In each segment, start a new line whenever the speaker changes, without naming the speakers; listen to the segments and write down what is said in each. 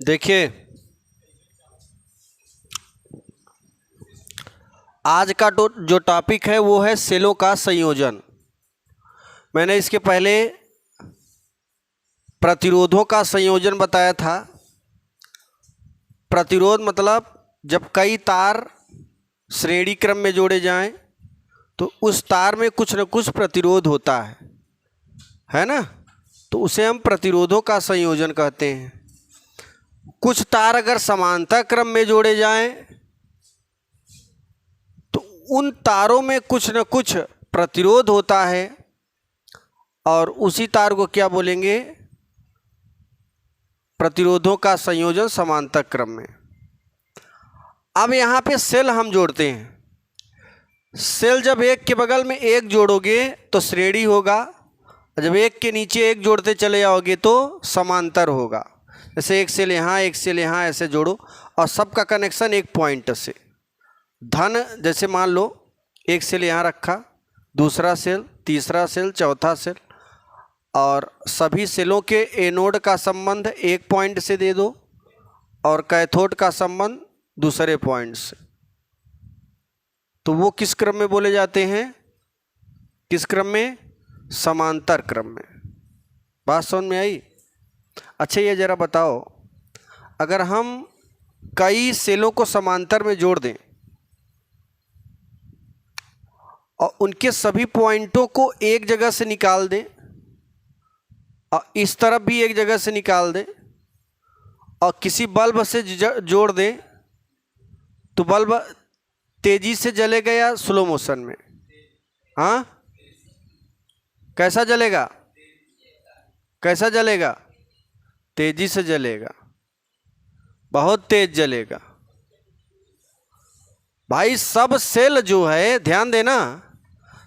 देखिए, आज का जो टॉपिक है वो है सेलों का संयोजन। मैंने इसके पहले प्रतिरोधों का संयोजन बताया था। प्रतिरोध मतलब जब कई तार श्रेणी क्रम में जोड़े जाएं तो उस तार में कुछ न कुछ प्रतिरोध होता है ना। तो उसे हम प्रतिरोधों का संयोजन कहते हैं। कुछ तार अगर समांतर क्रम में जोड़े जाएं तो उन तारों में कुछ न कुछ प्रतिरोध होता है और उसी तार को क्या बोलेंगे? प्रतिरोधों का संयोजन समांतर क्रम में। अब यहाँ पे सेल हम जोड़ते हैं। सेल जब एक के बगल में एक जोड़ोगे तो श्रेणी होगा, जब एक के नीचे एक जोड़ते चले जाओगे तो समांतर होगा। जैसे एक सेल यहाँ, एक सेल यहाँ, ऐसे जोड़ो और सबका कनेक्शन एक पॉइंट से। धन जैसे मान लो एक सेल यहाँ रखा, दूसरा सेल, तीसरा सेल, चौथा सेल, और सभी सेलों के एनोड का संबंध एक पॉइंट से दे दो और कैथोड का संबंध दूसरे पॉइंट से। तो वो किस क्रम में बोले जाते हैं? किस क्रम में? समांतर क्रम में। बात समझ में आई? अच्छा, ये जरा बताओ, अगर हम कई सेलों को समांतर में जोड़ दें और उनके सभी पॉइंटों को एक जगह से निकाल दें और इस तरफ भी एक जगह से निकाल दें और किसी बल्ब से जोड़ दें तो बल्ब तेजी से जलेगा या स्लो मोशन में? हाँ, कैसा जलेगा? कैसा जलेगा? तेजी से जलेगा, बहुत तेज जलेगा। भाई सब सेल जो है, ध्यान देना,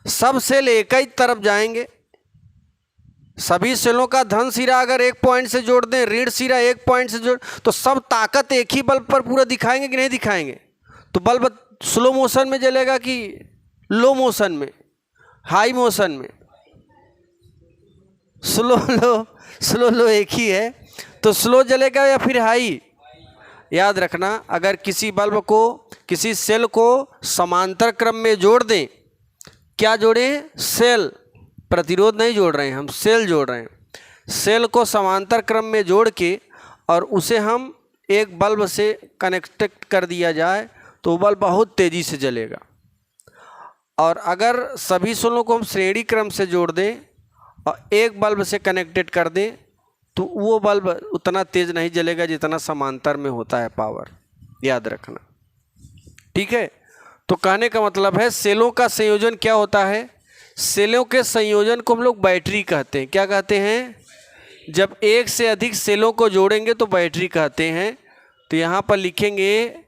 सब सेल एक ही तरफ जाएंगे। सभी सेलों का धन सिरा अगर एक पॉइंट से जोड़ दें, ऋण सिरा एक पॉइंट से जोड़, तो सब ताकत एक ही बल्ब पर पूरा दिखाएंगे कि नहीं दिखाएंगे? तो बल्ब स्लो मोशन में जलेगा कि लो मोशन में, हाई मोशन में? स्लो लो एक ही है, तो स्लो जलेगा या फिर हाई? याद रखना, अगर किसी बल्ब को, किसी सेल को समांतर क्रम में जोड़ दें, क्या जोड़ें? सेल, प्रतिरोध नहीं जोड़ रहे हैं हम, सेल जोड़ रहे हैं। सेल को समांतर क्रम में जोड़ के और उसे हम एक बल्ब से कनेक्ट कर दिया जाए तो बल्ब बहुत तेज़ी से जलेगा। और अगर सभी सेलों को हम श्रेणी क्रम से जोड़ दें और एक बल्ब से कनेक्टेड कर दें तो वो बल्ब उतना तेज़ नहीं जलेगा जितना समांतर में होता है पावर। याद रखना, ठीक है? तो कहने का मतलब है सेलों का संयोजन क्या होता है? सेलों के संयोजन को हम लोग बैटरी कहते हैं। क्या कहते हैं? जब एक से अधिक सेलों को जोड़ेंगे तो बैटरी कहते हैं। तो यहाँ पर लिखेंगे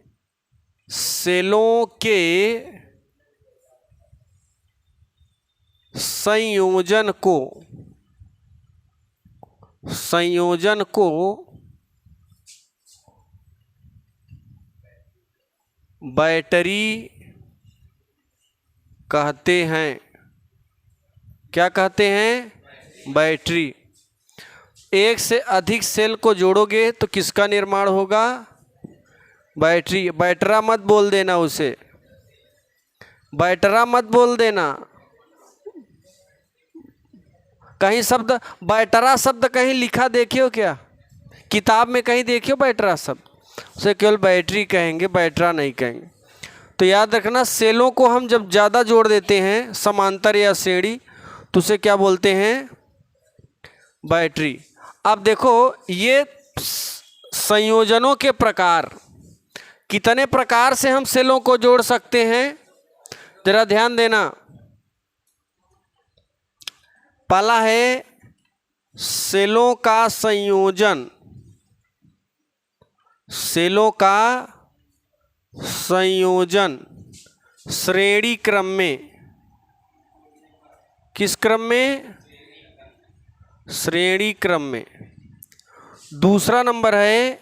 सेलों के संयोजन को बैटरी कहते हैं। क्या कहते हैं? बैटरी। एक से अधिक सेल को जोड़ोगे तो किसका निर्माण होगा? बैटरी। बैटरा मत बोल देना उसे, बैटरा मत बोल देना। कहीं शब्द बैटरा शब्द कहीं लिखा देखे हो क्या? किताब में कहीं देखे हो बैटरा शब्द? उसे केवल बैटरी कहेंगे, बैटरा नहीं कहेंगे। तो याद रखना, सेलों को हम जब ज़्यादा जोड़ देते हैं समांतर या श्रेणी तो उसे क्या बोलते हैं? बैटरी। अब देखो, ये संयोजनों के प्रकार, कितने प्रकार से हम सेलों को जोड़ सकते हैं, जरा ध्यान देना। पहला है सेलों का संयोजन। सेलों का संयोजन श्रेणी क्रम में। किस क्रम में? श्रेणी क्रम में। दूसरा नंबर है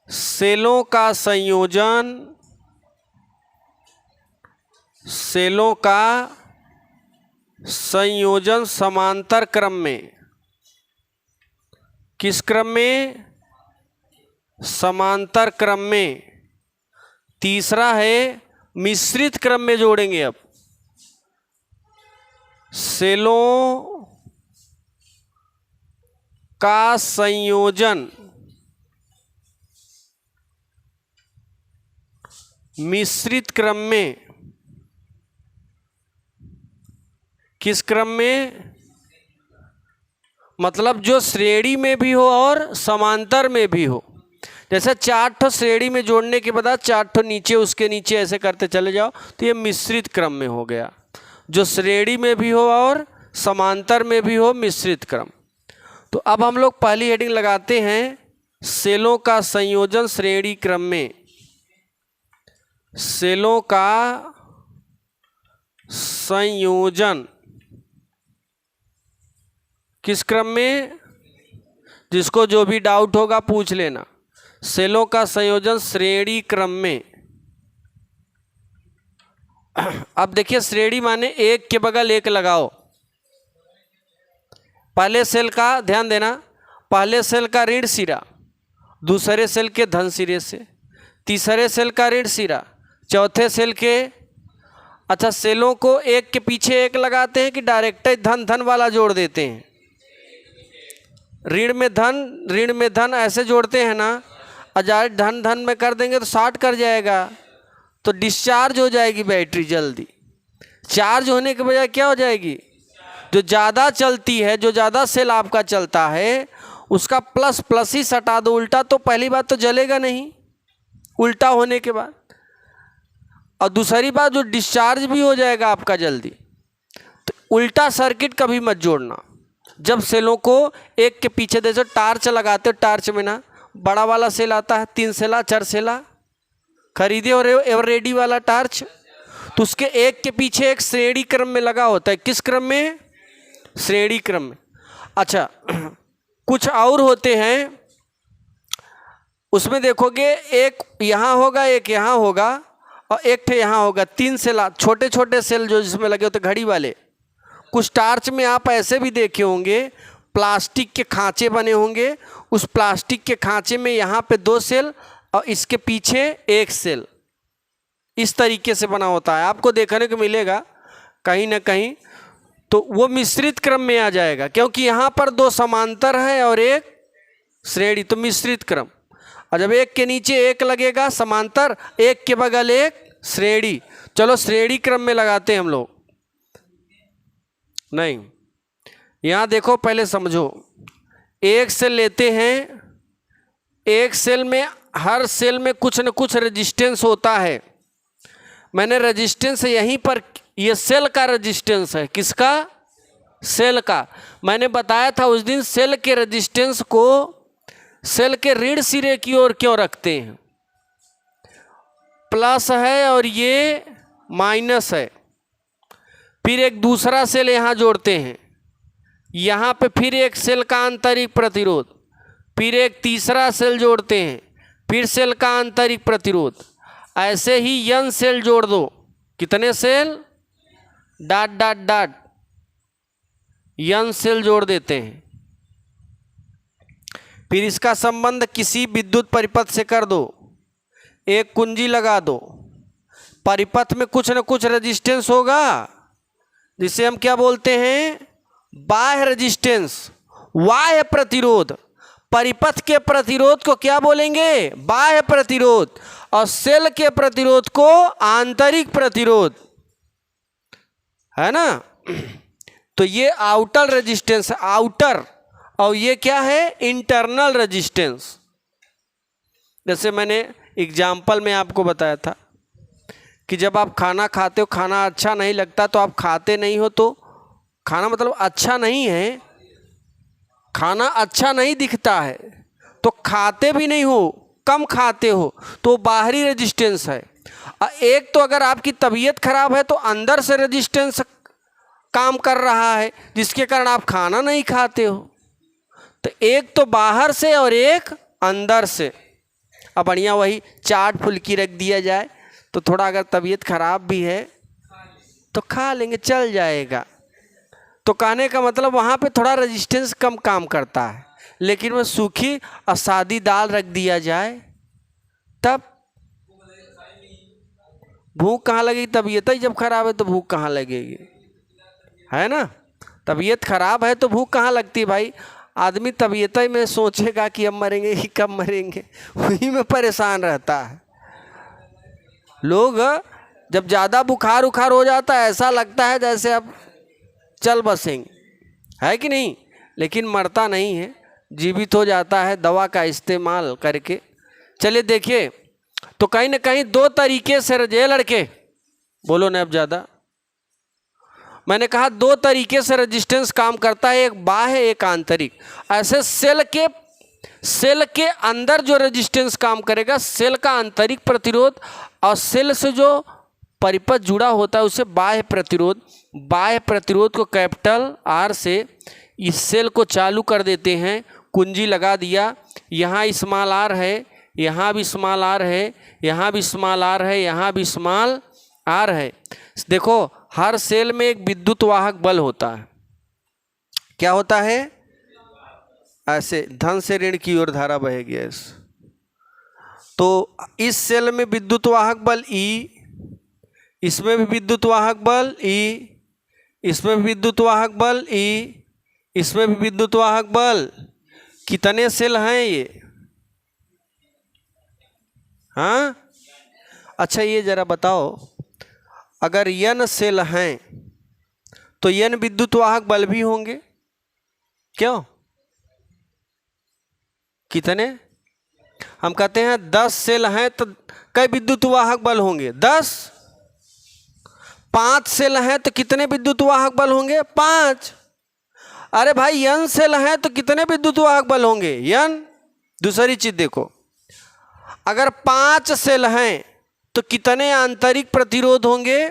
सेलों का संयोजन, सेलों का संयोजन समांतर क्रम में। किस क्रम में? समांतर क्रम में, तीसरा है मिश्रित क्रम में जोड़ेंगे। अब सेलों का संयोजन मिश्रित क्रम में, किस क्रम में? मतलब जो श्रेणी में भी हो और समांतर में भी हो। जैसे 4 ठो श्रेणी में जोड़ने के बाद 4 ठो नीचे, उसके नीचे ऐसे करते चले जाओ, तो ये मिश्रित क्रम में हो गया। जो श्रेणी में भी हो और समांतर में भी हो, मिश्रित क्रम। तो अब हम लोग पहली हेडिंग लगाते हैं, सेलों का संयोजन श्रेणी क्रम में। सेलों का संयोजन किस क्रम में? जिसको जो भी डाउट होगा पूछ लेना। सेलों का संयोजन श्रेणी क्रम में। अब देखिए, श्रेणी माने एक के बगल एक लगाओ। पहले सेल का ध्यान देना, पहले सेल का ऋण सिरा दूसरे सेल के धन सिरे से, तीसरे सेल का ऋण सिरा चौथे सेल के। अच्छा, सेलों को एक के पीछे एक लगाते हैं कि डायरेक्ट धन धन वाला जोड़ देते हैं? ऋण में धन ऐसे जोड़ते हैं ना। अजार धन धन में कर देंगे तो शॉर्ट कर जाएगा, तो डिस्चार्ज हो जाएगी बैटरी जल्दी। चार्ज होने के बजाय क्या हो जाएगी? जो ज़्यादा चलती है, जो ज़्यादा सेल आपका चलता है, उसका प्लस प्लस ही सटा दो, उल्टा तो पहली बात तो जलेगा नहीं उल्टा होने के बाद, और दूसरी बात जो डिस्चार्ज भी हो जाएगा आपका जल्दी। तो उल्टा सर्किट कभी मत जोड़ना। जब सेलों को एक के पीछे, जैसे टार्च लगाते हो, टार्च में ना बड़ा वाला सेल आता है, 3 सेला 4 सेला खरीदे और एवरेडी वाला टार्च, तो उसके एक के पीछे एक श्रेणी क्रम में लगा होता है। किस क्रम में? श्रेणी क्रम में। अच्छा, कुछ और होते हैं, उसमें देखोगे एक यहाँ होगा, एक यहाँ होगा और एक ठे यहाँ होगा। 3 सेल, छोटे छोटे सेल जो जिसमें लगे होते घड़ी वाले। कुछ टार्च में आप ऐसे भी देखे होंगे, प्लास्टिक के खांचे बने होंगे, उस प्लास्टिक के खांचे में यहाँ पे 2 सेल और इसके पीछे 1 सेल, इस तरीके से बना होता है। आपको देखने को मिलेगा कहीं ना कहीं। तो वो मिश्रित क्रम में आ जाएगा, क्योंकि यहाँ पर 2 समांतर है और 1 श्रेणी, तो मिश्रित क्रम। और जब एक के नीचे एक लगेगा समांतर, एक के बगल एक श्रेणी। चलो श्रेणी क्रम में लगाते हैं हम लोग। नहीं, यहाँ देखो, पहले समझो। एक सेल लेते हैं, एक सेल में, हर सेल में कुछ न कुछ रेजिस्टेंस होता है। मैंने रेजिस्टेंस यहीं पर, ये सेल का रेजिस्टेंस है। किसका? सेल का। मैंने बताया था उस दिन, सेल के रेजिस्टेंस को सेल के ऋण सिरे की ओर क्यों रखते हैं? प्लस है और ये माइनस है। फिर एक दूसरा सेल यहाँ जोड़ते हैं, यहाँ पे फिर एक सेल का आंतरिक प्रतिरोध, फिर एक तीसरा सेल जोड़ते हैं, फिर सेल का आंतरिक प्रतिरोध। ऐसे ही n सेल जोड़ दो। कितने cell? Dot dot dot, n cell जोड़ देते हैं। फिर इसका संबंध किसी विद्युत परिपथ से कर दो, एक कुंजी लगा दो। परिपथ में कुछ न कुछ रेजिस्टेंस होगा, जिसे हम क्या बोलते हैं? बाह्य रेजिस्टेंस, बाह्य प्रतिरोध। परिपथ के प्रतिरोध को क्या बोलेंगे? बाह्य प्रतिरोध। और सेल के प्रतिरोध को आंतरिक प्रतिरोध, है ना। तो ये आउटर रेजिस्टेंस, आउटर, और ये क्या है? Internal resistance. जैसे मैंने एग्जाम्पल में आपको बताया था कि जब आप खाना खाते हो, खाना अच्छा नहीं लगता तो आप खाते नहीं हो। तो खाना मतलब अच्छा नहीं है, खाना अच्छा नहीं दिखता है तो खाते भी नहीं हो, कम खाते हो, तो बाहरी रेजिस्टेंस है। एक तो अगर आपकी तबीयत खराब है तो अंदर से रेजिस्टेंस काम कर रहा है, जिसके कारण आप खाना नहीं खाते हो। तो एक तो बाहर से और एक अंदर से। अब बढ़िया वही चाट फुल्की रख दिया जाए तो थोड़ा अगर तबीयत खराब भी है तो खा लेंगे, चल जाएगा। तो कहने का मतलब वहाँ पे थोड़ा रेजिस्टेंस कम काम करता है, लेकिन वो सूखी और सादी दाल रख दिया जाए तब भूख कहाँ लगेगी? तबीयत ही जब खराब है तो भूख कहाँ लगेगी, है ना? तबीयत खराब है तो भूख कहाँ लगती है भाई? आदमी तबीयत ही में सोचेगा कि अब मरेंगे कि कब मरेंगे, वही में परेशान रहता है। लोग जब ज़्यादा बुखार उखार हो जाता है ऐसा लगता है जैसे अब चल बसेंगे, है कि नहीं? लेकिन मरता नहीं है, जीवित हो जाता है दवा का इस्तेमाल करके। चलिए देखिए, तो कहीं ना कहीं दो तरीके से ये लड़के बोलो ना अब ज़्यादा, मैंने कहा दो तरीके से रेजिस्टेंस काम करता है, एक बाह्य एक आंतरिक। ऐसे सेल के अंदर जो रेजिस्टेंस काम करेगा, सेल का आंतरिक प्रतिरोध, और सेल से जो परिपथ जुड़ा होता है उसे बाह्य प्रतिरोध। बाह्य प्रतिरोध को कैपिटल आर से इस सेल को चालू कर देते हैं, कुंजी लगा दिया, यहाँ स्मॉल आर है, यहाँ भी स्मॉल आर है, यहाँ भी स्मॉल आर है, यहाँ भी स्मॉल आर है। देखो हर सेल में एक विद्युत वाहक बल होता है। क्या होता है? ऐसे धन से ऋण की ओर धारा बहेगी ऐसे। तो इस सेल में विद्युत वाहक बल E, इसमें भी विद्युत वाहक बल E, इसमें भी विद्युत वाहक बल E, इसमें भी विद्युत वाहक बल। कितने सेल हैं ये? हाँ, अच्छा ये जरा बताओ, अगर n सेल हैं तो n विद्युत वाहक बल भी होंगे, क्यों? कितने? हम कहते हैं 10 सेल हैं तो कई विद्युत वाहक बल होंगे? 10। 5 सेल हैं तो कितने विद्युत वाहक बल होंगे? 5। अरे भाई n सेल हैं तो कितने विद्युत वाहक बल होंगे? n। दूसरी चीज देखो, अगर 5 सेल हैं तो कितने आंतरिक प्रतिरोध होंगे?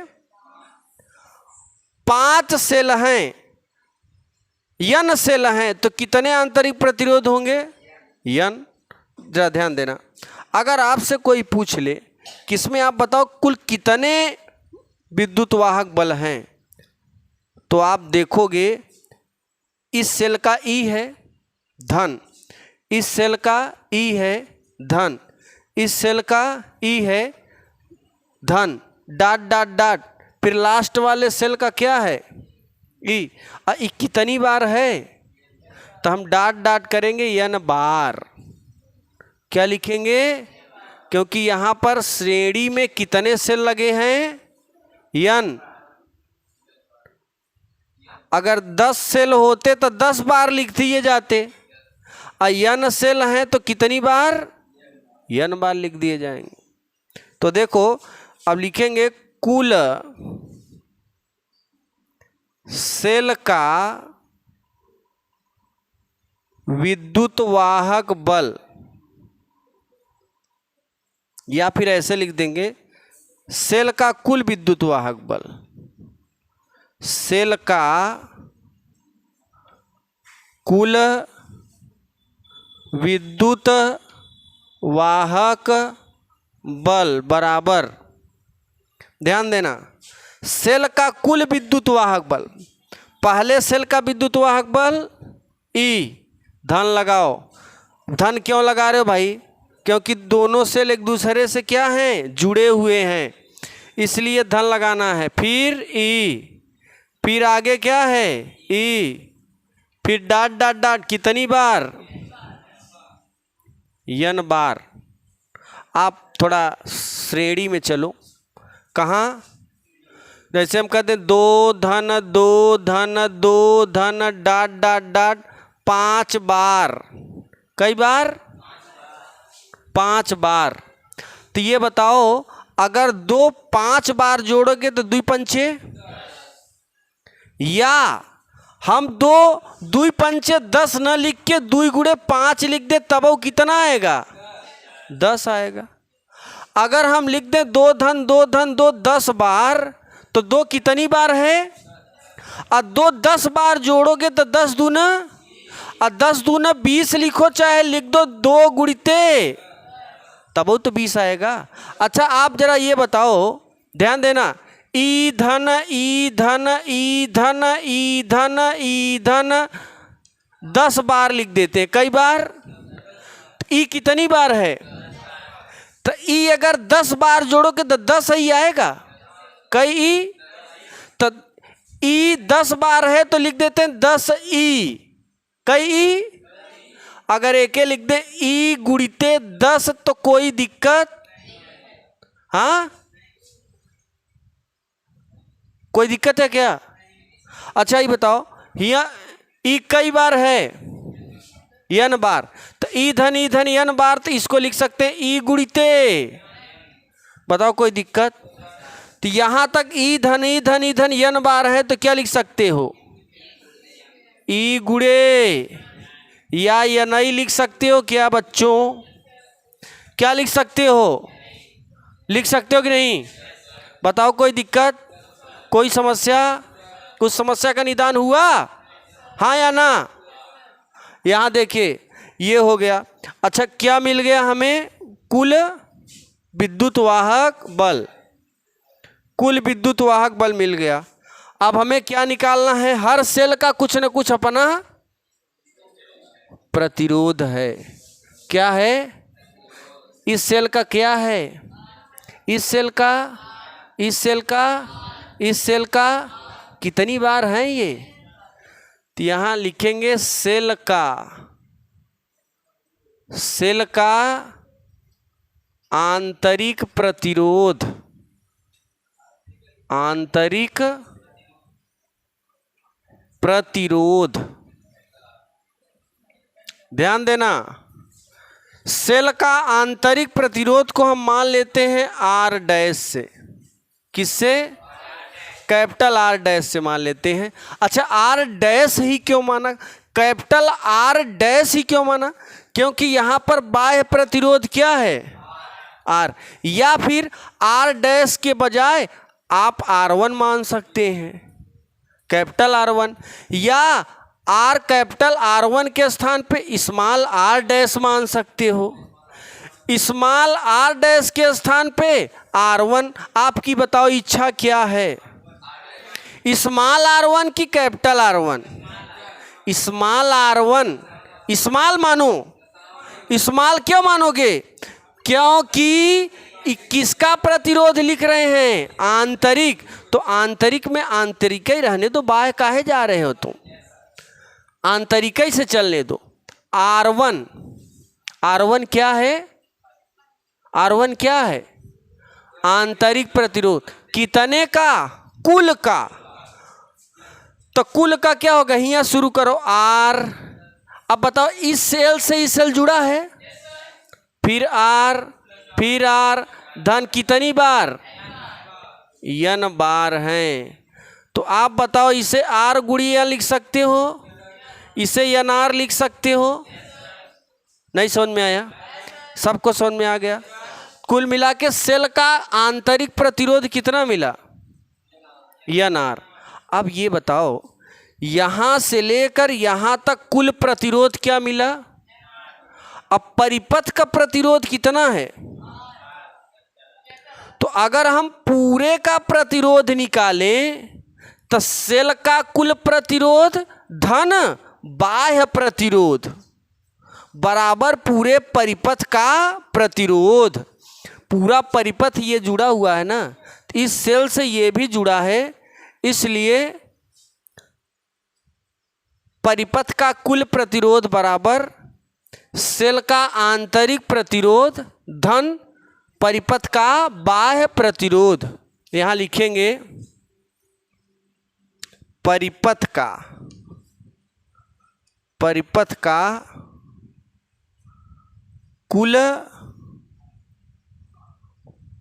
5 सेल हैं, n सेल हैं तो कितने आंतरिक प्रतिरोध होंगे? n। जरा ध्यान देना, अगर आपसे कोई पूछ ले कि इसमें आप बताओ कुल कितने विद्युत वाहक बल हैं, तो आप देखोगे इस सेल का E है धन, इस सेल का E है धन, इस सेल का E है धन, डॉट डॉट डॉट, फिर लास्ट वाले सेल का क्या है? E। E कितनी बार है? तो हम डॉट डॉट करेंगे n बार। क्या लिखेंगे? क्योंकि यहाँ पर श्रेणी में कितने सेल लगे हैं? n। अगर 10 सेल होते तो 10 बार लिख दिए जाते, और n सेल हैं तो कितनी बार? n बार लिख दिए जाएंगे। तो देखो अब लिखेंगे कुल सेल का विद्युत वाहक बल, या फिर ऐसे लिख देंगे सेल का कुल विद्युत वाहक बल। सेल का कुल विद्युत वाहक बल बराबर, ध्यान देना, सेल का कुल विद्युत वाहक बल, पहले सेल का विद्युत वाहक बल E, धन लगाओ। धन क्यों लगा रहे हो भाई? क्योंकि दोनों सेल एक दूसरे से क्या हैं? जुड़े हुए हैं, इसलिए धन लगाना है। फिर E, फिर आगे क्या है? E, फिर डॉट डॉट डॉट, कितनी बार? n बार। आप थोड़ा श्रेणी में चलो, कहाँ? जैसे हम कहते हैं 2 धन 2 धन 2 धन डॉट डॉट डॉट 5 बार। कई बार? 5 बार। तो ये बताओ, अगर 2 5 बार जोड़ोगे तो 2 पंचे, या हम 2 पंचे 10 न लिख के 2 गुणे 5 लिख दे, तब वो कितना आएगा? 10 आएगा। अगर हम लिख दें 2 धन 2 धन 2 10 बार, तो 2 कितनी बार है? और 2 10 बार जोड़ोगे तो 10 दूना, और 10 दूना 20 लिखो, चाहे लिख दो 2 गुणिते, तब वो तो 20 आएगा। अच्छा आप जरा ये बताओ, ध्यान देना, ईंधन ईंधन ईंधन ईंधन ईंधन 10 बार लिख देते हैं। कई बार? ई कितनी बार है? तो ई अगर 10 बार जोड़ोगे तो 10 ही आएगा। कई ई? तो ई 10 बार है तो लिख देते हैं 10 ई। कई ई? अगर एक लिख दें ई गुणिते 10 तो कोई दिक्कत? हाँ, कोई दिक्कत है क्या? अच्छा ये बताओ, यहाँ ई कई बार है? n बार। तो ईंधन ईंधन n बार, तो इसको लिख सकते हैं ई गुणिते। बताओ कोई दिक्कत? तो यहां तक ईंधन ईंधन ईंधन n बार है तो क्या लिख सकते हो? ई गुणे या नहीं लिख सकते हो क्या बच्चों? क्या लिख सकते हो? लिख सकते हो कि नहीं? बताओ कोई दिक्कत, कोई समस्या? कुछ समस्या का निदान हुआ? हाँ या ना? यहां देखिए ये हो गया। अच्छा क्या मिल गया हमें? कुल विद्युत वाहक बल। कुल विद्युत वाहक बल मिल गया। अब हमें क्या निकालना है? हर सेल का कुछ न कुछ अपना प्रतिरोध है। क्या है? इस सेल का क्या है? इस सेल का, इस सेल का, इस सेल का कितनी बार है ये? तो यहां लिखेंगे सेल का, सेल का आंतरिक प्रतिरोध। आंतरिक प्रतिरोध, ध्यान देना। सेल का आंतरिक प्रतिरोध को हम मान लेते हैं आर डैश से। किससे? कैपिटल आर डैश से मान लेते हैं। अच्छा आर डैश ही क्यों माना? कैपिटल आर डैश ही क्यों माना? क्योंकि यहां पर बाह्य प्रतिरोध क्या है? आर। या फिर आर डैश के बजाय आप R1 मान सकते हैं, कैपिटल R1, या आर कैपिटल R1 के स्थान पे स्मॉल आर डैश मान सकते हो। स्मॉल आर डैश के स्थान पे R1। आपकी बताओ इच्छा क्या है? स्मॉल R1 की capital R1? Small R1। Small मानो। स्मॉल क्यों मानोगे? क्योंकि किसका प्रतिरोध लिख रहे हैं? आंतरिक। तो आंतरिक में आंतरिक ही रहने दो, बाह्य काहे जा रहे हो तुम? आंतरिक ही से चलने दो। R1, R1 क्या है? R1 क्या है? आंतरिक प्रतिरोध। कितने का? कुल का। तो कुल का क्या होगा? यहाँ शुरू करो R। अब बताओ इस सेल से इस सेल जुड़ा है, फिर R, फिर R, धन कितनी बार? n बार हैं। तो आप बताओ इसे R गुणी n लिख सकते हो, इसे NR लिख सकते हो? नहीं समझ में आया? सबको समझ में आ गया? कुल मिला के सेल का आंतरिक प्रतिरोध कितना मिला? NR। अब ये बताओ यहां से लेकर यहां तक कुल प्रतिरोध क्या मिला? अब परिपथ का प्रतिरोध कितना है? तो अगर हम पूरे का प्रतिरोध निकालें तो सेल का कुल प्रतिरोध धन बाह्य प्रतिरोध बराबर पूरे परिपथ का प्रतिरोध। पूरा परिपथ ये जुड़ा हुआ है ना, इस सेल से ये भी जुड़ा है, इसलिए परिपथ का कुल प्रतिरोध बराबर सेल का आंतरिक प्रतिरोध धन परिपथ का बाह्य प्रतिरोध। यहां लिखेंगे परिपथ का कुल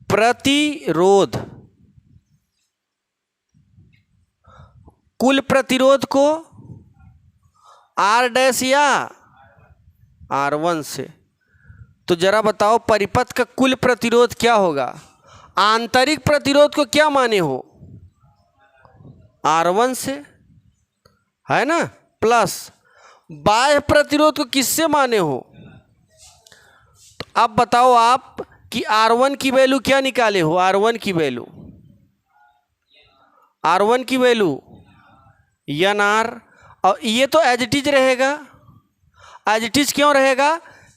प्रतिरोध। कुल प्रतिरोध को R डैश या R1 से। तो जरा बताओ परिपथ का कुल प्रतिरोध क्या होगा? आंतरिक प्रतिरोध को क्या माने हो? R1 से, है ना, प्लस बाह्य प्रतिरोध को किससे माने हो? तो अब बताओ आप कि R1 की वैल्यू क्या निकाले हो? R1 की वैल्यू R1 की वैल्यू NR, और ये तो एज इट इज रहेगा। एज इट इज क्यों रहेगा?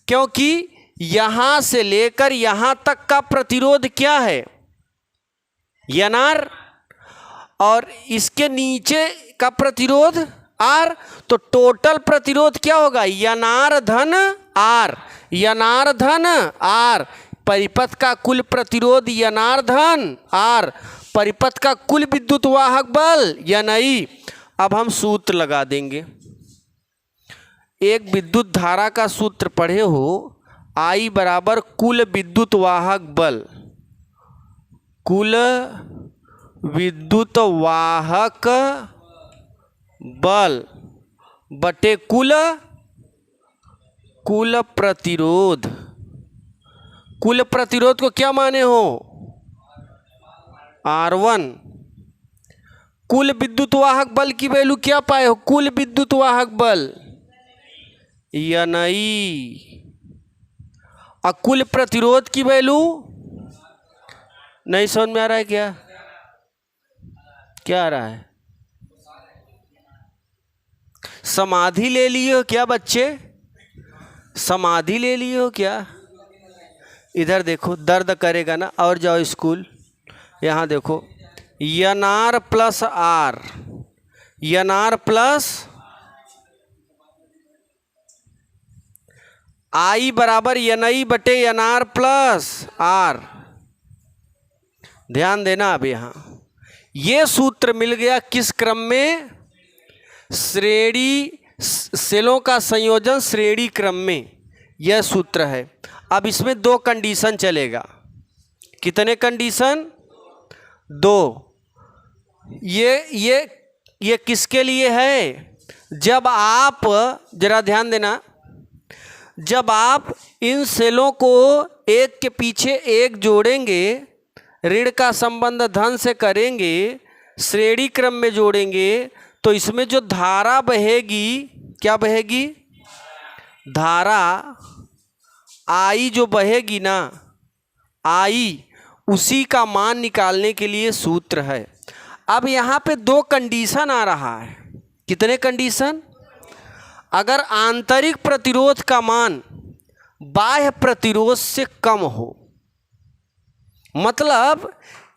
क्योंकि यहां से लेकर यहां तक का प्रतिरोध क्या है? NR, और इसके नीचे का प्रतिरोध R, तो टोटल प्रतिरोध क्या होगा? NR धन R, NR धन R। परिपथ का कुल प्रतिरोध NR धन R, परिपथ का कुल विद्युत वाहक बल NI। अब हम सूत्र लगा देंगे। एक विद्युत धारा का सूत्र पढ़े हो, I बराबर कुल विद्युत वाहक बल, कुल विद्युत वाहक बल बटे कुल प्रतिरोध। कुल प्रतिरोध को क्या माने हो? R1। कुल विद्युत वाहक बल की वैल्यू क्या पाए हो? कुल विद्युत वाहक बल NI। और कुल प्रतिरोध की वैल्यू नहीं समझ में आ रहा है क्या? क्या आ रहा है? समाधि ले लिए हो क्या बच्चे? समाधि ले लिए हो क्या? इधर देखो, दर्द करेगा ना। और जाओ स्कूल। यहाँ देखो, NR plus R, NR plus I बराबर NI बटे NR प्लस R। ध्यान देना। अब यहाँ ये सूत्र मिल गया किस क्रम में? श्रेणी, सेलों का संयोजन श्रेणी क्रम में, यह सूत्र है। अब इसमें दो कंडीशन चलेगा। कितने कंडीशन? दो। ये किसके लिए है? जब आप, जरा ध्यान देना, जब आप इन सेलों को एक के पीछे एक जोड़ेंगे, ऋण का संबंध धन से करेंगे, श्रेणी क्रम में जोड़ेंगे, तो इसमें जो धारा बहेगी, क्या बहेगी? धारा I जो बहेगी ना, I, उसी का मान निकालने के लिए सूत्र है। अब यहाँ पे दो कंडीशन आ रहा है। कितने कंडीशन? अगर आंतरिक प्रतिरोध का मान बाह्य प्रतिरोध से कम हो, मतलब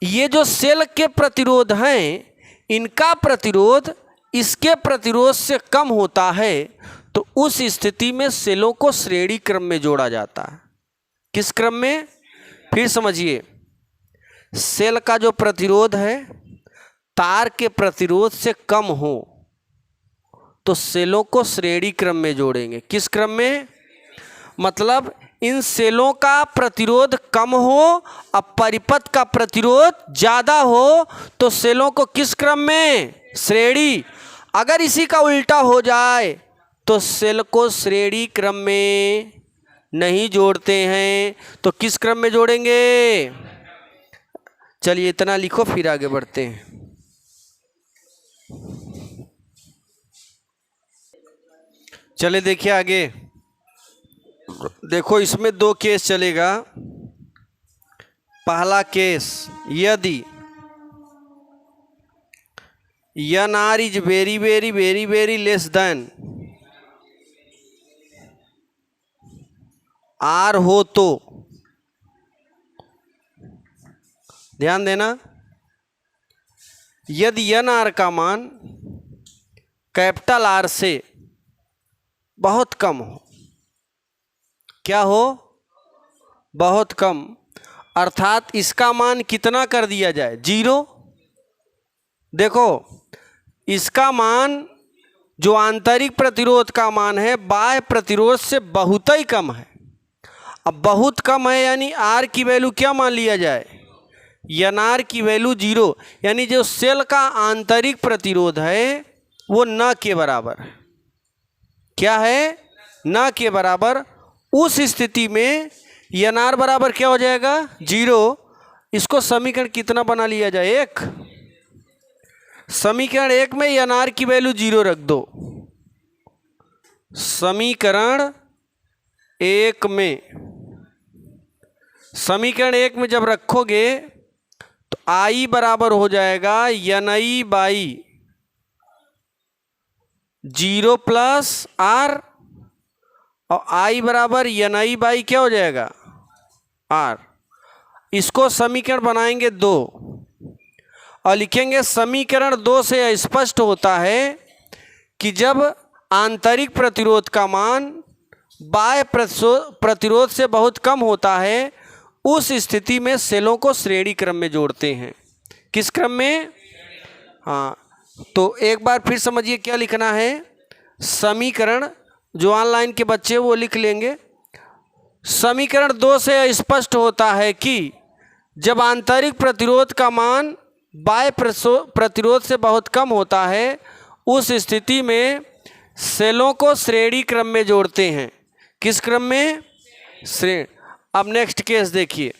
ये जो सेल के प्रतिरोध हैं, इनका प्रतिरोध इसके प्रतिरोध से कम होता है, तो उस स्थिति में सेलों को श्रेणी क्रम में जोड़ा जाता है। किस क्रम में? फिर समझिए, सेल का जो प्रतिरोध है तार के प्रतिरोध से कम हो तो सेलों को श्रेणी क्रम में जोड़ेंगे। किस क्रम में? मतलब इन सेलों का प्रतिरोध कम हो और परिपथ का प्रतिरोध ज़्यादा हो तो सेलों को किस क्रम में? श्रेणी। अगर इसी का उल्टा हो जाए तो सेल को श्रेणी क्रम में नहीं जोड़ते हैं, तो किस क्रम में जोड़ेंगे? चलिए इतना लिखो, फिर आगे बढ़ते हैं। चले देखिए आगे। देखो इसमें दो केस चलेगा। पहला केस, यदि NR is very very very very less then R हो तो, ध्यान देना, यदि NR का मान कैपिटल R से बहुत कम हो, क्या हो? बहुत कम, अर्थात इसका मान कितना कर दिया जाए? 0। देखो इसका मान जो आंतरिक प्रतिरोध का मान है बाह्य प्रतिरोध से बहुत ही कम है। अब बहुत कम है यानी R की वैल्यू क्या मान लिया जाए? NR की वैल्यू 0, यानी जो सेल का आंतरिक प्रतिरोध है वो न के बराबर है। क्या है? न के बराबर। उस स्थिति में NR बराबर क्या हो जाएगा? 0। इसको समीकरण कितना बना लिया जाए? 1। समीकरण 1 में NR की वैल्यू 0 रख दो। समीकरण 1 में, समीकरण 1 में जब रखोगे तो आई बराबर हो जाएगा NI बाई 0 प्लस R, और I बराबर NI बाई क्या हो जाएगा R। इसको समीकरण बनाएंगे 2 और लिखेंगे समीकरण 2 से स्पष्ट होता है कि जब आंतरिक प्रतिरोध का मान बाह्य प्रतिरोध से बहुत कम होता है उस स्थिति में सेलों को श्रेणी क्रम में जोड़ते हैं। किस क्रम में? हाँ, तो एक बार फिर समझिए क्या लिखना है। समीकरण, जो ऑनलाइन के बच्चे वो लिख लेंगे, समीकरण 2 से स्पष्ट होता है कि जब आंतरिक प्रतिरोध का मान बाह्य प्रतिरोध से बहुत कम होता है उस स्थिति में सेलों को श्रेणी क्रम में जोड़ते हैं। किस क्रम में? श्रेणी। अब नेक्स्ट केस देखिए।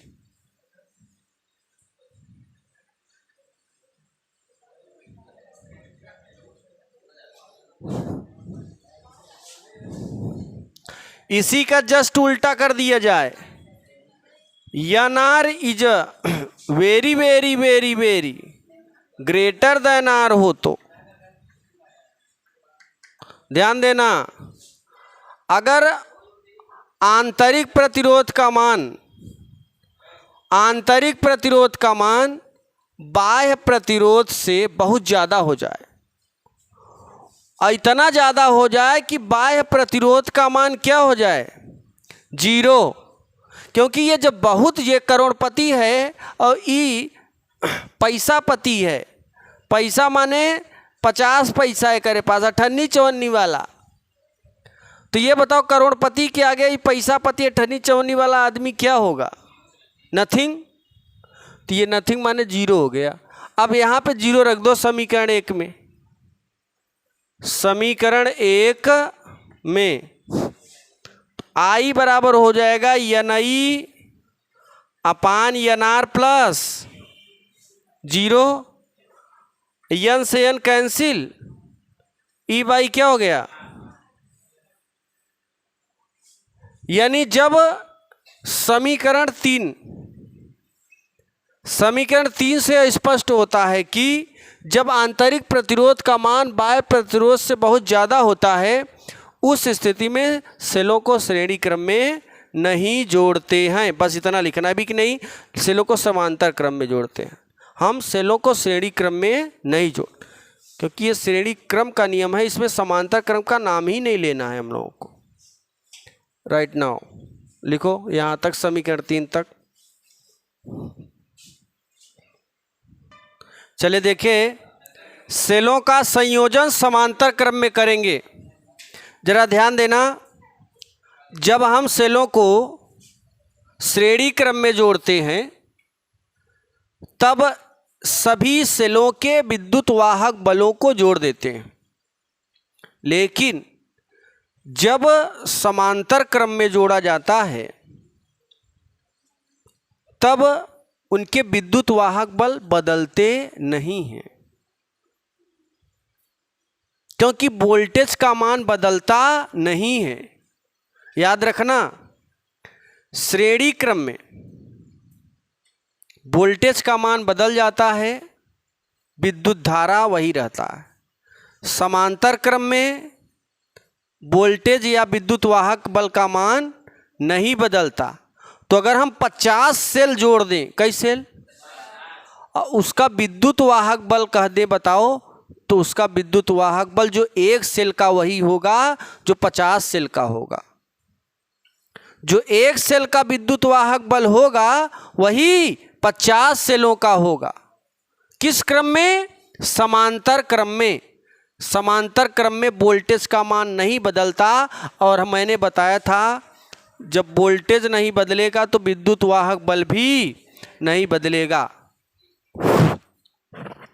इसी का जस्ट उल्टा कर दिया जाए। NR is very very very very greater then R हो तो ध्यान देना, अगर आंतरिक प्रतिरोध का मान बाह्य प्रतिरोध से बहुत ज़्यादा हो जाए, और इतना ज़्यादा हो जाए कि बाह्य प्रतिरोध का मान क्या हो जाए 0, क्योंकि ये जब बहुत, ये करोड़पति है और ई पैसापति है। पैसा माने 50 पैसा है करे पास, 58-54 वाला। तो ये बताओ करोड़पति के आगे ये पैसापति 58-54 वाला आदमी क्या होगा? नथिंग। तो ये नथिंग माने 0 हो गया। अब यहाँ पे 0 रख दो समीकरण 1 में। समीकरण 1 में I बराबर हो जाएगा NI अपान NR प्लस 0, N से N कैंसिल, E बाई क्या हो गया, यानी जब समीकरण 3 से स्पष्ट होता है कि जब आंतरिक प्रतिरोध का मान बाह्य प्रतिरोध से बहुत ज़्यादा होता है उस स्थिति में सेलों को श्रेणी क्रम में नहीं जोड़ते हैं। बस इतना लिखना भी कि नहीं, सेलों को समांतर क्रम में जोड़ते हैं। हम सेलों को श्रेणी क्रम में नहीं जोड़, क्योंकि ये श्रेणी क्रम का नियम है, इसमें समांतर क्रम का नाम ही नहीं लेना है हम लोगों को। राइट नाउ लिखो यहाँ तक, समीकरण 3 तक। चले देखें, सेलों का संयोजन समांतर क्रम में करेंगे। जरा ध्यान देना, जब हम सेलों को श्रेणी क्रम में जोड़ते हैं तब सभी सेलों के विद्युत वाहक बलों को जोड़ देते हैं, लेकिन जब समांतर क्रम में जोड़ा जाता है तब उनके विद्युत वाहक बल बदलते नहीं हैं, क्योंकि वोल्टेज का मान बदलता नहीं है। याद रखना, श्रेणी क्रम में वोल्टेज का मान बदल जाता है, विद्युत धारा वही रहता है। समांतर क्रम में वोल्टेज या विद्युत वाहक बल का मान नहीं बदलता। तो अगर हम 50 सेल जोड़ दें, कई सेल, उसका विद्युत वाहक बल कह दे बताओ, तो उसका विद्युत वाहक बल जो 1 सेल का वही होगा जो 50 सेल का होगा। जो 1 सेल का विद्युत वाहक बल होगा वही 50 सेलों का होगा। किस क्रम में? समांतर क्रम में। समांतर क्रम में वोल्टेज का मान नहीं बदलता, और मैंने बताया था जब वोल्टेज नहीं बदलेगा तो विद्युत वाहक बल भी नहीं बदलेगा।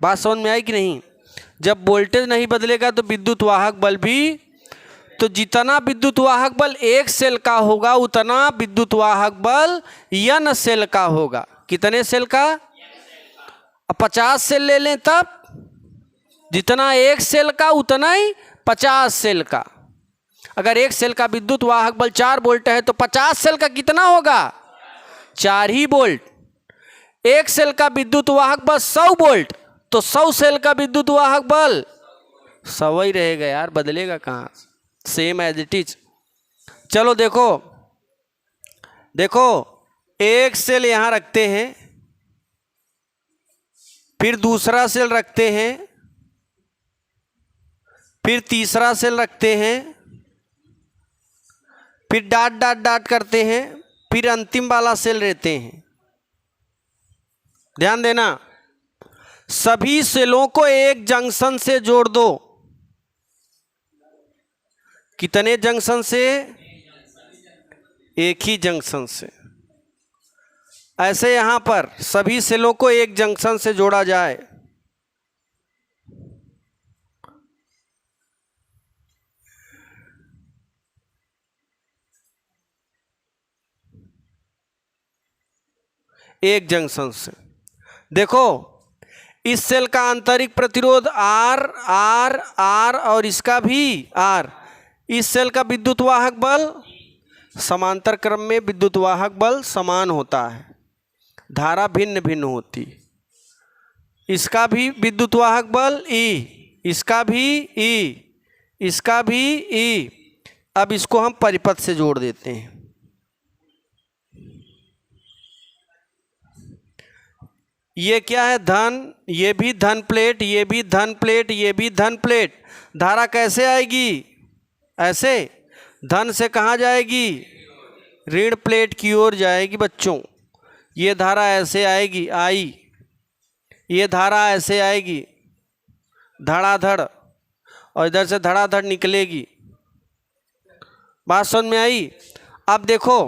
बात समझ में आई कि नहीं? जब वोल्टेज नहीं बदलेगा तो विद्युत वाहक बल भी, तो जितना विद्युत वाहक बल 1 सेल का होगा उतना विद्युत वाहक बल N सेल का होगा। कितने सेल का? अब 50 सेल ले लें तब जितना 1 सेल का उतना ही 50 सेल का। अगर 1 सेल का विद्युत वाहक बल 4 वोल्ट है तो 50 सेल का कितना होगा? 4 ही वोल्ट। एक सेल का विद्युत वाहक बल 100 वोल्ट, तो 100 सेल का विद्युत वाहक बल 100 ही रहेगा यार, बदलेगा कहाँ, सेम एज इट इज। चलो देखो देखो, एक सेल यहां रखते हैं, फिर दूसरा सेल रखते हैं, फिर तीसरा सेल रखते हैं, फिर डॉट डॉट डॉट करते हैं, फिर अंतिम वाला सेल रहते हैं। ध्यान देना, सभी सेलों को एक जंक्शन से जोड़ दो। कितने जंक्शन से? एक ही जंक्शन से। ऐसे यहां पर सभी सेलों को एक जंक्शन से जोड़ा जाए। एक जंक्शन से। देखो, इस सेल का आंतरिक प्रतिरोध R R R और इसका भी R। इस सेल का विद्युत वाहक बल, समांतर क्रम में विद्युत वाहक बल समान होता है, धारा भिन्न भिन्न होती। इसका भी विद्युत वाहक बल E, इसका भी E, इसका भी E। अब इसको हम परिपथ से जोड़ देते हैं। ये क्या है? धन, ये भी धन प्लेट, ये भी धन प्लेट, ये भी धन प्लेट। धारा कैसे आएगी? ऐसे। धन से कहाँ जाएगी? ऋण प्लेट की ओर जाएगी बच्चों। ये धारा ऐसे आएगी, आई। ये धारा ऐसे आएगी धड़ाधड़, और इधर से धड़ाधड़ निकलेगी। बात समझ में आई? अब देखो,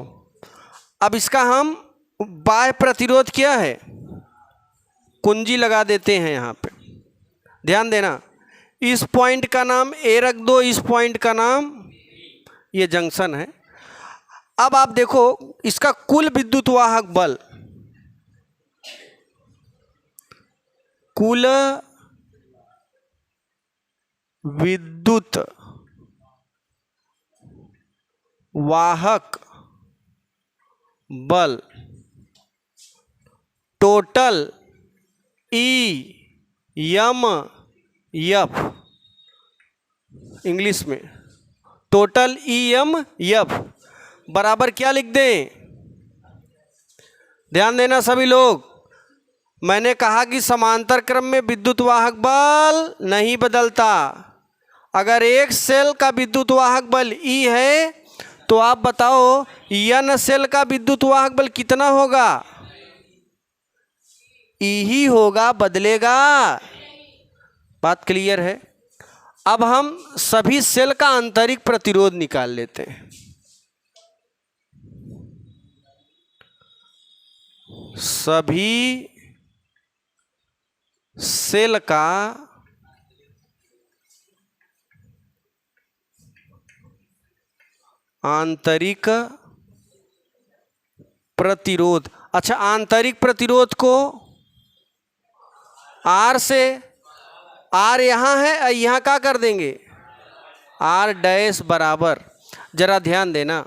अब इसका हम बाह्य प्रतिरोध क्या है, कुंजी लगा देते हैं यहाँ पे। ध्यान देना, इस पॉइंट का नाम ए रख दो, इस पॉइंट का नाम, ये जंक्शन है। अब आप देखो, इसका कुल विद्युत वाहक बल, कुल विद्युत वाहक बल, टोटल EMF, इंग्लिश में टोटल EMF बराबर क्या लिख दें? ध्यान देना सभी लोग, मैंने कहा कि समांतर क्रम में विद्युत वाहक बल नहीं बदलता। अगर एक सेल का विद्युत वाहक बल E है, तो आप बताओ N सेल का विद्युत वाहक बल कितना होगा? E ही होगा, बदलेगा। बात क्लियर है? अब हम सभी सेल का आंतरिक प्रतिरोध निकाल लेते हैं। सभी सेल का आंतरिक प्रतिरोध। अच्छा, आंतरिक प्रतिरोध को R से, R यहाँ है, यहाँ क्या कर देंगे? R डैश बराबर, जरा ध्यान देना,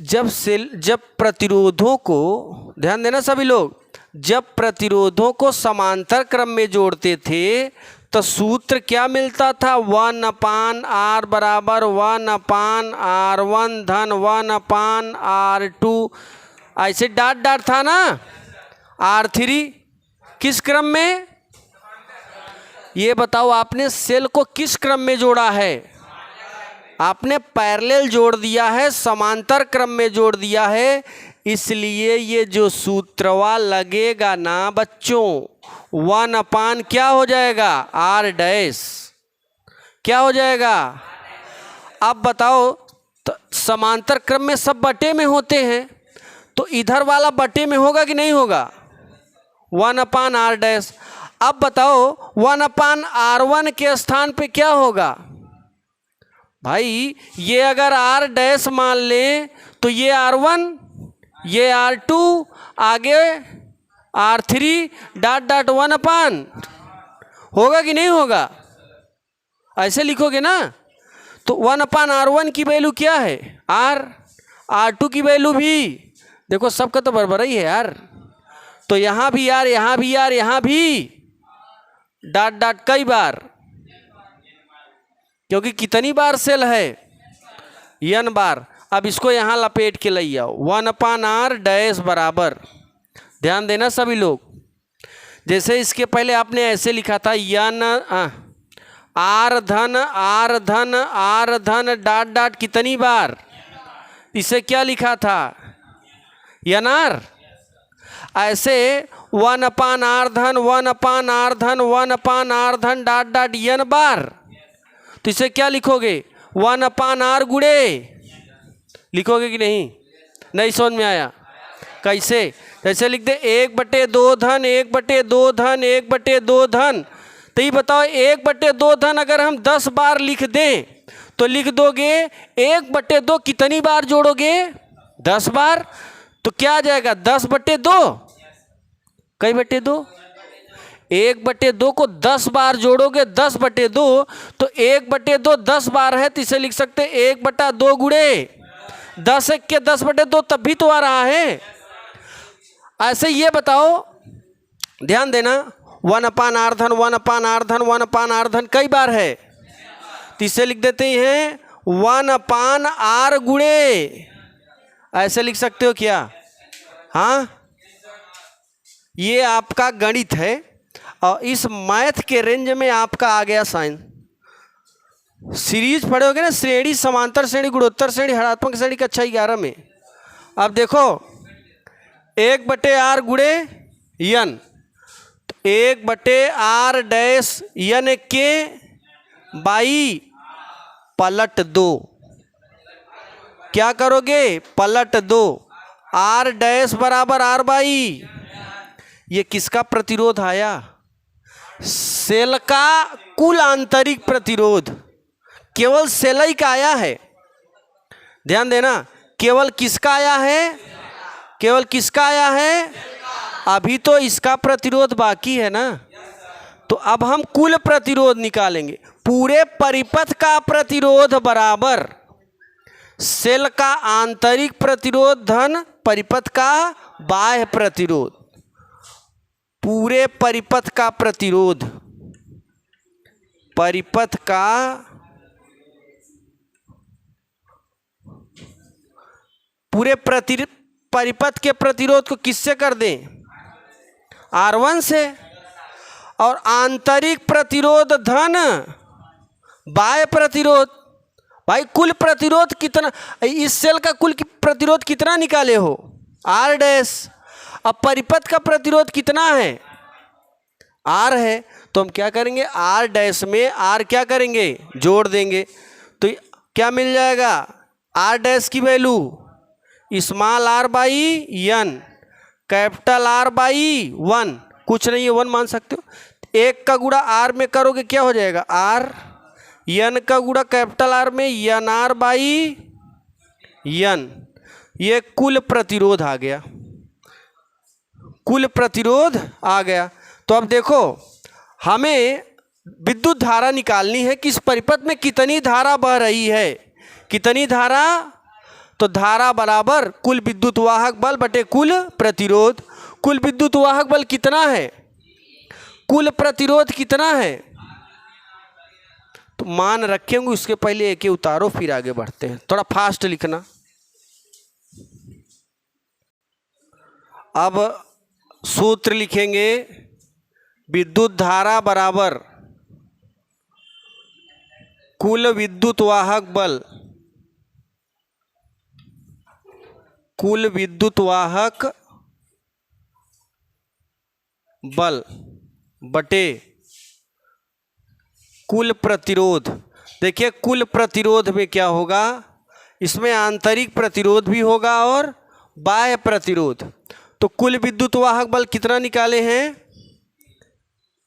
जब प्रतिरोधों को, ध्यान देना सभी लोग, जब प्रतिरोधों को समांतर क्रम में जोड़ते थे तो सूत्र क्या मिलता था? 1/R बराबर 1/R1 धन 1/R2, ऐसे डॉट डॉट था ना। R3 किस क्रम में? ये बताओ, आपने सेल को किस क्रम में जोड़ा है? आपने पैरेलल जोड़ दिया है, समांतर क्रम में जोड़ दिया है। इसलिए ये जो सूत्रवा लगेगा ना बच्चों, 1/, क्या हो जाएगा? R डैश, क्या हो जाएगा? अब बताओ, तो समांतर क्रम में सब बटे में होते हैं, तो इधर वाला बटे में होगा कि नहीं होगा? 1/R dash. अब बताओ 1/R1 के स्थान पे क्या होगा? भाई, ये अगर R डैश मान लें तो ये R1, ये R2, आगे R3 डॉट डॉट 1/, होगा कि नहीं होगा? ऐसे लिखोगे ना। तो 1/R1 की वैल्यू क्या है? R, R2 की वैल्यू भी देखो सबका तो बराबर ही है यार। तो यहाँ भी यार, यहाँ भी यार, यहाँ भी डॉट डॉट कई बार, क्योंकि कितनी बार सेल है, n बार। अब इसको यहाँ लपेट के ले आओ, 1/r डैश बराबर, ध्यान देना सभी लोग, जैसे इसके पहले आपने ऐसे लिखा था n r धन डॉट डॉट कितनी बार, इसे क्या लिखा था nr। ऐसे 1/r धन डॉट डॉट n बार, तो इसे क्या लिखोगे 1/r गुणे, लिखोगे कि नहीं? नहीं समझ में आया? कैसे? जैसे लिख दे 1/2 धन 1/2 धन 1/2 धन। तो ये बताओ 1/2 धन अगर हम 10 बार लिख दें तो लिख दोगे 1/2 कितनी बार जोड़ोगे? 10 बार। तो क्या आ जाएगा 10/2, कई बटे 2, 1/2 को 10 बार जोड़ोगे 10/2, तो 1/2 10 बार है, तो इसे लिख सकते 1/2 गुणे 10 के 10/2, तब भी तो आ रहा है। ऐसे ये बताओ, ध्यान देना, 1/r धन कई बार है, तो इसे लिख देते हैं 1/r गुणे, ऐसे लिख सकते हो क्या? हाँ, ये आपका गणित है और इस मैथ के रेंज में आपका आ गया साइन। सीरीज पढ़ोगे ना, श्रेणी, समांतर श्रेणी, गुणोत्तर श्रेणी, हरात्मक श्रेणी, कक्षा 11 में। अब देखो 1/r गुणे n, 1/r डैश n के बाई पलट दो, क्या करोगे? पलट दो, r डैश बराबर r बाई, ये किसका प्रतिरोध आया? सेल का कुल आंतरिक प्रतिरोध, केवल सेल ही का आया है, ध्यान देना, केवल किसका आया है? केवल किसका आया है? अभी तो इसका प्रतिरोध बाकी है ना। तो अब हम कुल प्रतिरोध निकालेंगे, पूरे परिपथ का प्रतिरोध बराबर सेल का आंतरिक प्रतिरोध धन परिपथ का बाह्य प्रतिरोध, पूरे परिपथ का प्रतिरोध, परिपथ का पूरे परिपथ के प्रतिरोध को किससे कर दें? R1 से। और आंतरिक प्रतिरोध धन बाह्य प्रतिरोध, भाई कुल प्रतिरोध कितना, इस सेल का कुल प्रतिरोध कितना निकाले हो? R dash. अब परिपथ का प्रतिरोध कितना है? R है, तो हम क्या करेंगे? R डैश में R क्या करेंगे? जोड़ देंगे, तो क्या मिल जाएगा? R डैश की value small r by n, capital R by 1, कुछ नहीं है 1 मान सकते हो। 1 का गुणा R में करोगे क्या हो जाएगा? R, n का गुणा कैपिटल R में nr बाई n, ये कुल प्रतिरोध आ गया, कुल प्रतिरोध आ गया। तो अब देखो, हमें विद्युत धारा निकालनी है कि इस परिपथ में कितनी धारा बह रही है, कितनी धारा? तो धारा बराबर कुल विद्युत वाहक बल बटे कुल प्रतिरोध। कुल विद्युत वाहक बल कितना है? कुल प्रतिरोध कितना है? तो मान रखेंगे, उसके पहले एक उतारो फिर आगे बढ़ते हैं, थोड़ा फास्ट लिखना। अब सूत्र लिखेंगे, विद्युत धारा बराबर कुल विद्युत वाहक बल, कुल विद्युत वाहक बल बटे कुल प्रतिरोध। देखिए कुल प्रतिरोध में क्या होगा, इसमें आंतरिक प्रतिरोध भी होगा और बाह्य प्रतिरोध। तो कुल विद्युत वाहक बल कितना निकाले हैं?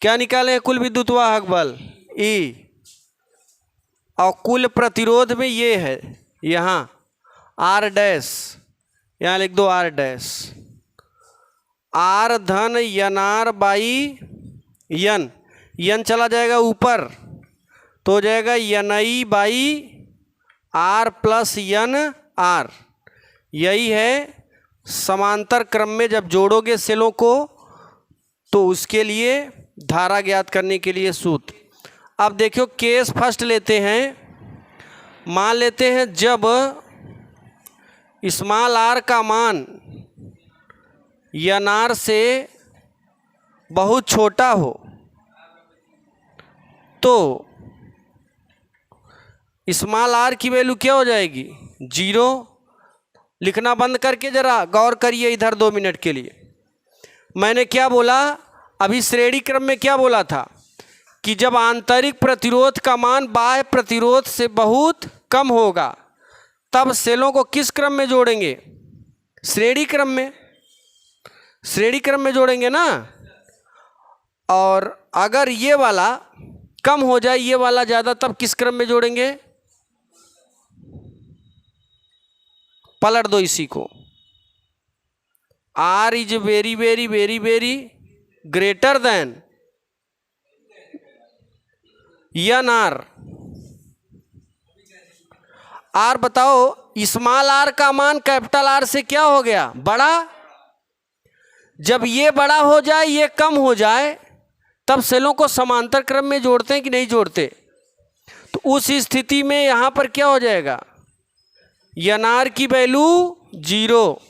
क्या निकाले हैं? कुल विद्युत वाहक बल E, और कुल प्रतिरोध में ये है, यहाँ R डैश, यहाँ लिख दो R डैश, R धन nr बाई n, n चला जाएगा ऊपर तो हो जाएगा ni by r plus n r, यही है समांतर क्रम में जब जोड़ोगे सेलों को तो उसके लिए धारा ज्ञात करने के लिए सूत्र। अब देखो केस फर्स्ट लेते हैं। मान लेते हैं जब स्मॉल आर का मान एन से बहुत छोटा हो तो स्मॉल आर की वैल्यू क्या हो जाएगी? 0। लिखना बंद करके ज़रा गौर करिए इधर 2 मिनट के लिए। मैंने क्या बोला अभी? श्रेणी क्रम में क्या बोला था कि जब आंतरिक प्रतिरोध का मान बाह्य प्रतिरोध से बहुत कम होगा तब सेलों को किस क्रम में जोड़ेंगे? श्रेणी क्रम में। श्रेणी क्रम में जोड़ेंगे ना। और अगर ये वाला कम हो जाए, ये वाला ज़्यादा, तब किस क्रम में जोड़ेंगे? पलट दो इसी को। R is very very very very greater than N R. R बताओ, स्मॉल आर का मान कैपिटल आर से क्या हो गया? बड़ा। जब ये बड़ा हो जाए, ये कम हो जाए, तब सेलों को समांतर क्रम में जोड़ते हैं कि नहीं जोड़ते? तो उस स्थिति में यहां पर क्या हो जाएगा? एन आर की वैल्यू 0।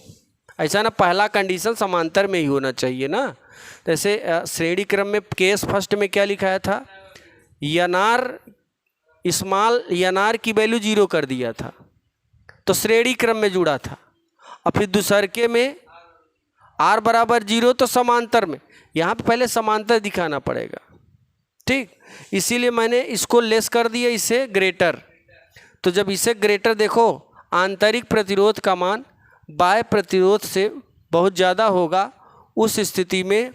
ऐसा ना, पहला कंडीशन समांतर में ही होना चाहिए ना। जैसे श्रेणी क्रम में केस फर्स्ट में क्या लिखाया था? N R small N R की वैल्यू 0 कर दिया था तो श्रेणी क्रम में जुड़ा था। और फिर दूसरके में आर बराबर 0 तो समांतर में। यहाँ पे पहले समांतर दिखाना पड़ेगा, ठीक। इसीलिए मैंने इसको लेस कर दिया, इसे ग्रेटर। तो जब इसे ग्रेटर देखो, आंतरिक प्रतिरोध का मान बाह्य प्रतिरोध से बहुत ज़्यादा होगा, उस स्थिति में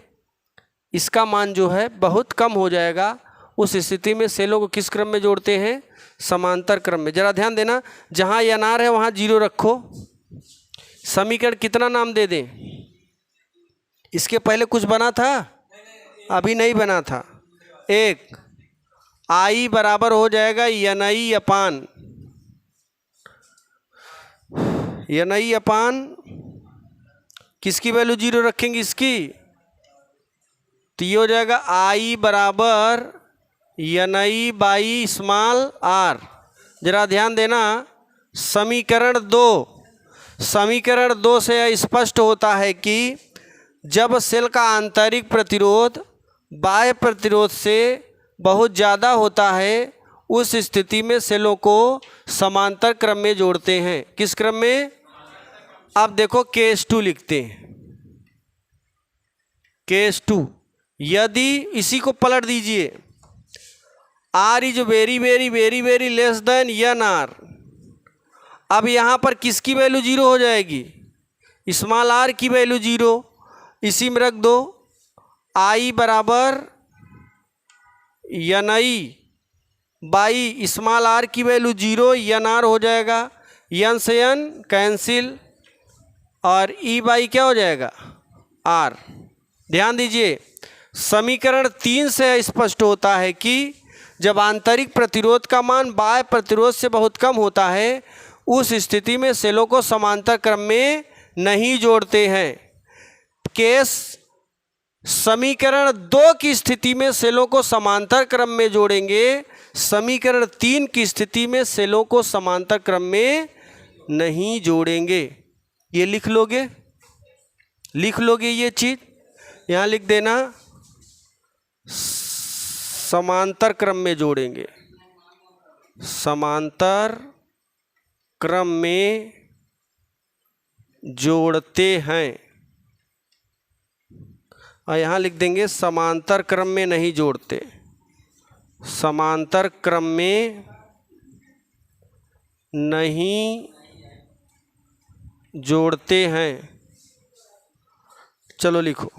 इसका मान जो है बहुत कम हो जाएगा। उस स्थिति में सेलों को किस क्रम में जोड़ते हैं? समांतर क्रम में। जरा ध्यान देना, जहाँ एन आर है वहाँ 0 रखो। समीकरण कितना नाम दे दें? इसके पहले कुछ बना था? अभी नहीं बना था। 1 आई बराबर हो जाएगा एन आई अपान किसकी वैल्यू 0 रखेंगे? इसकी। तो ये हो जाएगा आई बराबर N I by small R. जरा ध्यान देना, समीकरण 2 से स्पष्ट होता है कि जब सेल का आंतरिक प्रतिरोध बाह्य प्रतिरोध से बहुत ज़्यादा होता है, उस स्थिति में सेलों को समांतर क्रम में जोड़ते हैं। किस क्रम में? अब देखो केस 2 लिखते हैं। केस 2, यदि इसी को पलट दीजिए, R is very very very very less than N R. अब यहाँ पर किसकी वैल्यू 0 हो जाएगी? स्मॉल आर की वैल्यू 0। इसी में रख दो, आई बराबर N I by small R की वैल्यू 0, एन आर हो जाएगा। एन से एन कैंसिल और ई बाई क्या हो जाएगा? आर। ध्यान दीजिए, समीकरण 3 से स्पष्ट होता है कि जब आंतरिक प्रतिरोध का मान बाह्य प्रतिरोध से बहुत कम होता है, उस स्थिति में सेलों को समांतर क्रम में नहीं जोड़ते हैं। केस समीकरण 2 की स्थिति में सेलों को समांतर क्रम में जोड़ेंगे, समीकरण 3 की स्थिति में सेलों को समांतर क्रम में नहीं जोड़ेंगे। ये लिख लोगे ये चीज यहाँ लिख देना, समांतर क्रम में जोड़ेंगे, समांतर क्रम में जोड़ते हैं। और यहाँ लिख देंगे समांतर क्रम में नहीं जोड़ते, समांतर क्रम में नहीं जोड़ते हैं। चलो लिखो।